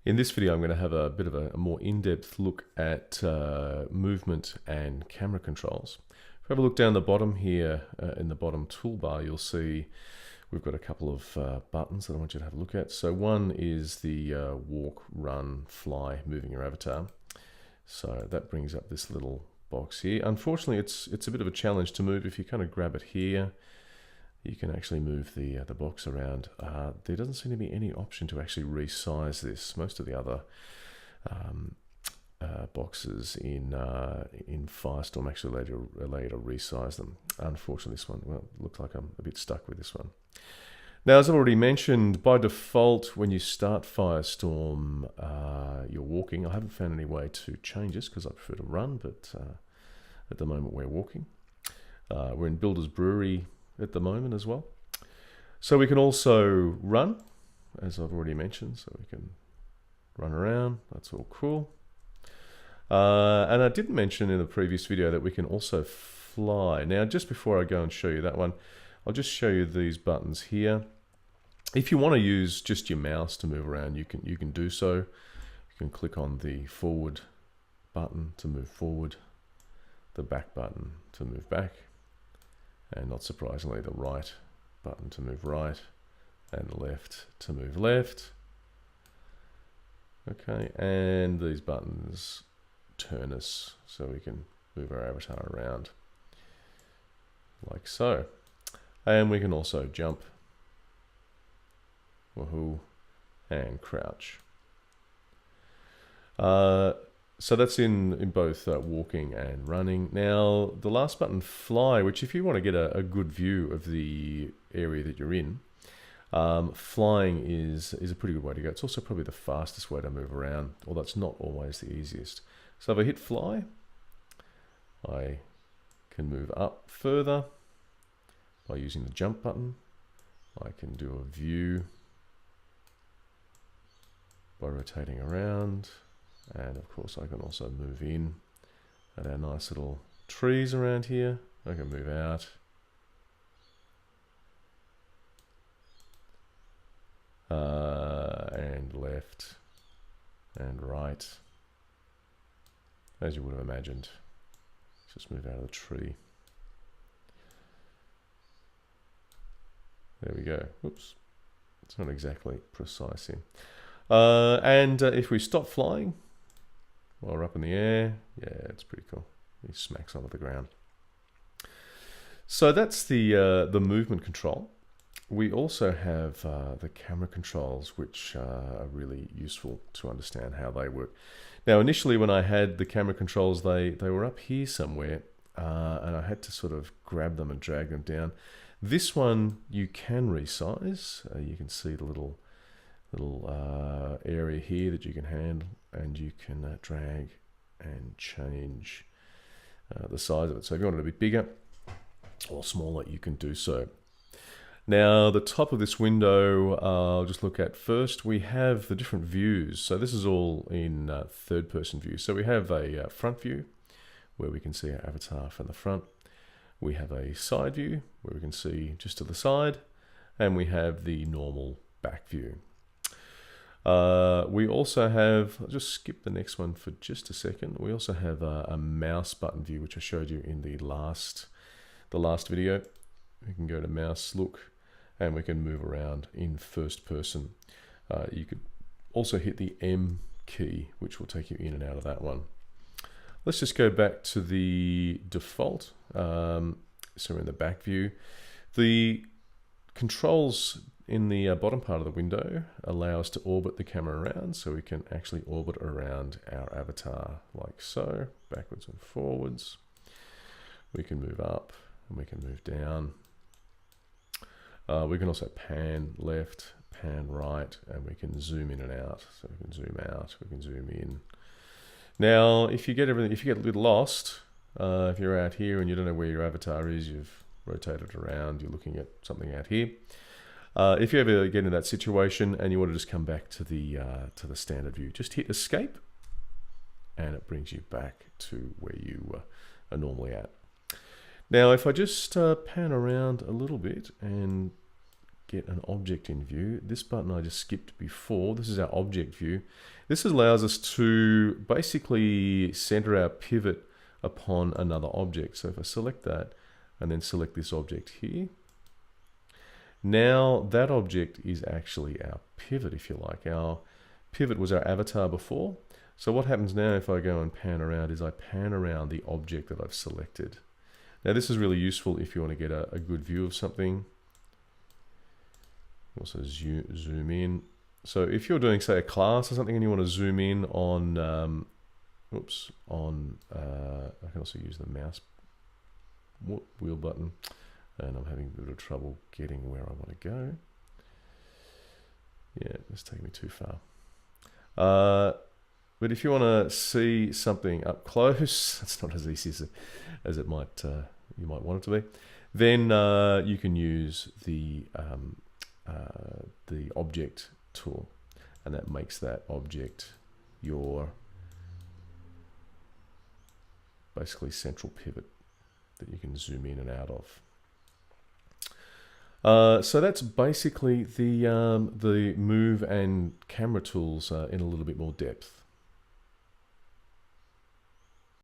In this video, I'm going to have a bit of a more in-depth look at movement and camera controls. If we have a look down the bottom here in the bottom toolbar, you'll see we've got a couple of buttons that I want you to have a look at. So one is the walk, run, fly, moving your avatar. So that brings up this little box here. Unfortunately, it's a bit of a challenge to move. If you kind of grab it here, you can actually move the box around. There doesn't seem to be any option to actually resize this. Most of the other boxes in Firestorm actually allow you to resize them. Unfortunately, this one, well, it looks like I'm a bit stuck with this one. Now, as I've already mentioned, by default, when you start Firestorm, you're walking. I haven't found any way to change this because I prefer to run, but at the moment we're walking. We're in Builder's Brewery at the moment as well. So we can also run, as I've already mentioned, so we can run around. That's all cool. And I didn't mention in the previous video that we can also fly. Now, just before I go and show you that one, I'll just show you these buttons here. If you want to use just your mouse to move around, you can do so. You can click on the forward button to move forward, the back button to move back, and not surprisingly, the right button to move right, and the left to move left. Okay, and these buttons turn us so we can move our avatar around like so. And we can also jump, woohoo, and crouch. So that's in both walking and running. Now, the last button, fly, which if you want to get a good view of the area that you're in, flying is a pretty good way to go. It's also probably the fastest way to move around, although it's not always the easiest. So if I hit fly, I can move up further by using the jump button. I can do a view by rotating around. And of course I can also move in at our nice little trees around here. I can move out. And left and right, as you would have imagined. Just move out of the tree. There we go. Oops, it's not exactly precise here. And if we stop flying while we're up in the air, yeah, it's pretty cool. He smacks onto the ground. So that's the movement control. We also have the camera controls, which are really useful to understand how they work. Now, initially when I had the camera controls, they were up here somewhere, and I had to sort of grab them and drag them down. This one you can resize. You can see the little area here that you can handle, and you can drag and change the size of it. So if you want it a bit bigger or smaller, you can do so. Now, the top of this window, I'll just look at first. We have the different views. So this is all in third-person view. So we have a front view where we can see our avatar from the front. We have a side view where we can see just to the side, and we have the normal back view. We also have, I'll just skip the next one for just a second. We also have a mouse button view, which I showed you in the last video. We can go to mouse look, and we can move around in first person. You could also hit the M key, which will take you in and out of that one. Let's just go back to the default. So we're in the back view. The controls in the bottom part of the window allow us to orbit the camera around, so we can actually orbit around our avatar like so, backwards and forwards. We can move up and we can move down. We can also pan left, pan right, and we can zoom in and out. So we can zoom out, we can zoom in. Now, if you get a little lost, if you're out here and you don't know where your avatar is, you've rotated around, you're looking at something out here. If you ever get in that situation and you want to just come back to the standard view, just hit escape, and it brings you back to where you are normally at. Now, if I just pan around a little bit and get an object in view. This button I just skipped before, this is our object view. This allows us to basically center our pivot upon another object. So if I select that and then select this object here, now that object is actually our pivot, if you like. Our pivot was our avatar before. So what happens now if I go and pan around is I pan around the object that I've selected. Now this is really useful if you want to get a good view of something. Also zoom in. So if you're doing, say, a class or something and you want to zoom in on, I can also use the mouse wheel button, and I'm having a bit of trouble getting where I want to go. Yeah, it's taking me too far. But if you want to see something up close, it's not as easy as it might you might want it to be. Then you can use the object tool, and that makes that object your basically central pivot that you can zoom in and out of. So that's basically the move and camera tools in a little bit more depth.